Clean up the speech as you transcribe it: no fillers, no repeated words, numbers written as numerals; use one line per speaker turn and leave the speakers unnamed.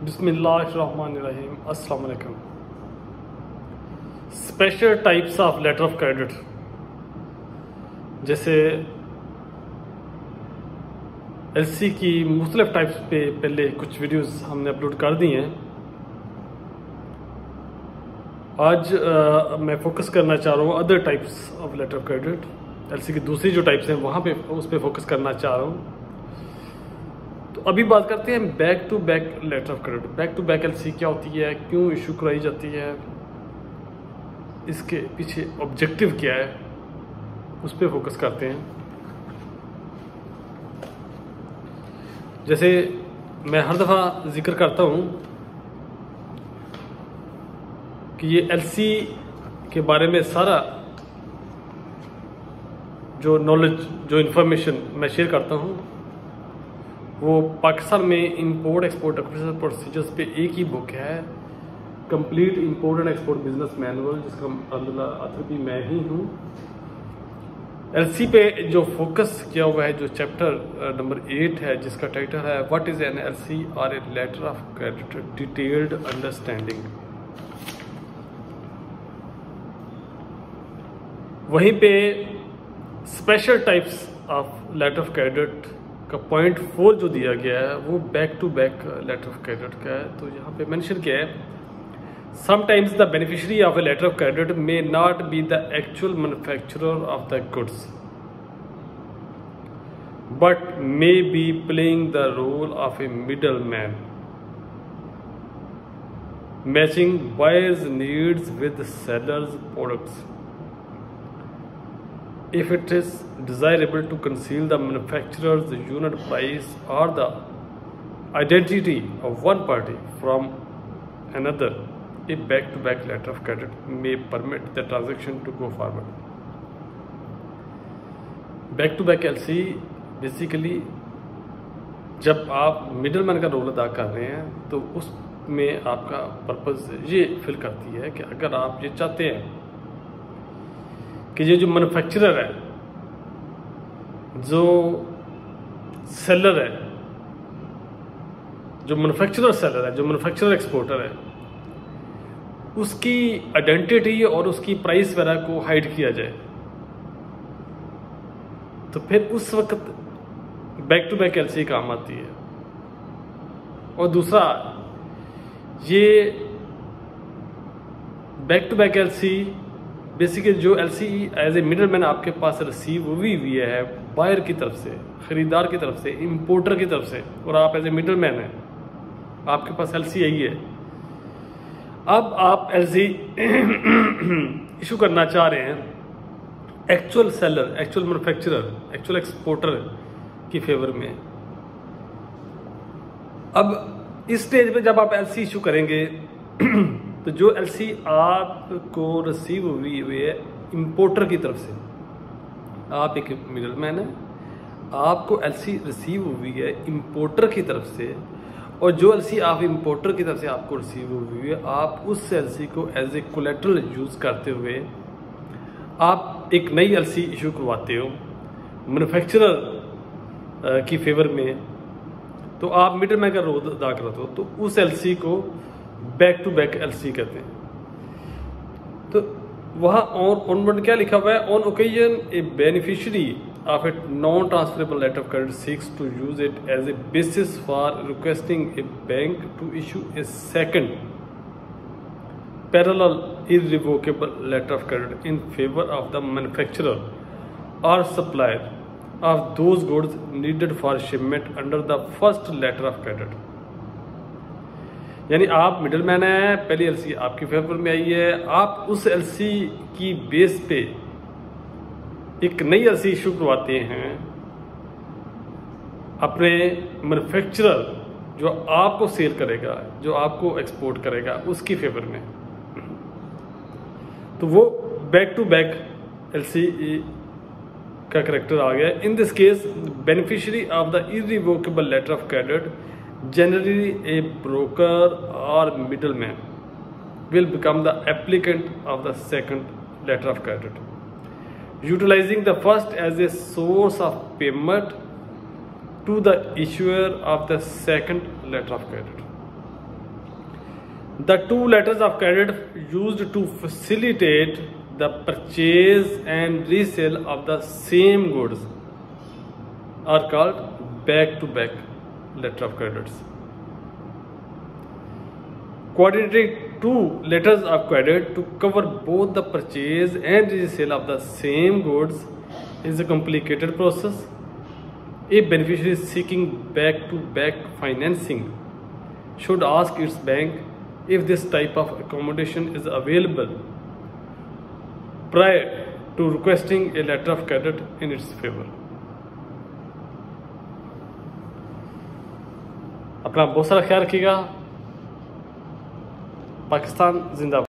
बिस्मिल्लाहिर्रहमानिर्रहीम। अस्सलाम वालेकुम। Special types of letter of credit, जैसे एलसी की मुख्तलिफ टाइप्स पे पहले कुछ वीडियोस हमने अपलोड कर दी हैं। आज मैं फोकस करना चाह रहा हूँ other types of letter of credit. LC की दूसरी जो टाइप्स हैं वहाँ पे उस पर फोकस करना चाह रहा हूँ। तो अभी बात करते हैं back to back letter of credit. Back to back LC क्या होती है, क्यों इशू कराई जाती है, इसके पीछे ऑब्जेक्टिव क्या है, उस पर फोकस करते हैं। जैसे मैं हर दफ़ा जिक्र करता हूँ कि ये एलसी के बारे में सारा जो नॉलेज, जो इन्फॉर्मेशन मैं शेयर करता हूँ वो पाकिस्तान में इंपोर्ट एक्सपोर्ट प्रोसीजर्स पे एक ही बुक है, complete import and export business manual, जिसका ऑथर भी मैं ही हूँ। एलसी पे जो फोकस किया हुआ है, जो चैप्टर नंबर 8 है, जिसका टाइटल है व्हाट इज एन एलसी और a letter of credit detailed understanding. वहीं पे special types of letter of credit का पॉइंट 4 जो दिया गया है वो back to back letter of credit का है। तो यहाँ पे मेंशन किया है, sometimes the beneficiary of a letter of credit may not be the actual manufacturer of the goods but may be playing the role of a middle man, matching buyers needs with sellers products. If it is desirable to conceal the manufacturer's unit price or the identity of one party from another, a back-to-back letter of credit may permit the transaction to go forward. Back-to-back LC basically जब आप middleman का role अदा कर रहे हैं तो उसमें आपका पर्पस ये फिल करती है कि अगर आप ये चाहते हैं कि ये जो मैन्युफैक्चरर है, जो सेलर है, जो मैन्युफैक्चरर सेलर है, जो मैन्युफैक्चरर एक्सपोर्टर है, उसकी आइडेंटिटी और उसकी प्राइस वगैरह को हाइड किया जाए, तो फिर उस वक्त बैक टू बैक एलसी काम आती है। और दूसरा, ये back to back LC basically जो LC as a middle man आपके पास रिसीव हुई है बायर की तरफ से, खरीदार की तरफ से, इंपोर्टर की तरफ से, और आप एज ए मिडल मैन हैं, आपके पास एलसी आई है। अब आप एलसी इशू करना चाह रहे हैं actual seller, actual manufacturer, actual exporter की फेवर में। अब इस स्टेज पे जब आप एलसी इशू करेंगे तो जो एलसी आपको रिसीव हुई है इंपोर्टर की तरफ से, आप एक मिडलमैन है, आपको एलसी रिसीव हुई है इंपोर्टर की तरफ से, और जो एलसी आप इंपोर्टर की तरफ से आपको रिसीव हुई है, आप उस एलसी को एज ए कोलेटरल यूज करते हुए आप एक नई एलसी इशू करवाते हो मैन्युफैक्चरर की फेवर में। तो आप मिडलमैन का रोल अदा करते हो, तो उस एलसी को बैक टू बैक एलसी कहते हैं। तो वहाँ ऑन क्या लिखा हुआ है, on occasion a beneficiary of a non transferable letter of credit seeks to use it as a basis for requesting a bank to issue a second parallel irrevocable letter of credit in favour of the manufacturer और supplier of those goods needed for shipment under the first letter of credit. यानी आप middleman हैं, पहली LC आपकी favour में आई है, आप उस एलसी की बेस पे एक नई एलसी इशू करवाते हैं अपने मैन्युफैक्चरर जो आपको सेल करेगा, जो आपको एक्सपोर्ट करेगा, उसकी फेवर में। तो वो बैक टू बैक एलसी का करेक्टर आ गया। In this case beneficiary of the irrevocable letter of credit, generally a broker or middleman, will become the applicant of the second letter of credit, utilizing the first as a source of payment to the issuer of the second letter of credit. The two letters of credit used to facilitate the purchase and resale of the same goods are called back-to-back letter of credits. Coordinating two letters of credit to cover both the purchase and resale of the same goods is a complicated process. A beneficiary seeking back-to-back financing should ask its bank if this type of accommodation is available prior to requesting a letter of credit in its favor. अपना बहुत सारा ख्याल रखिएगा। पाकिस्तान जिंदाबाद।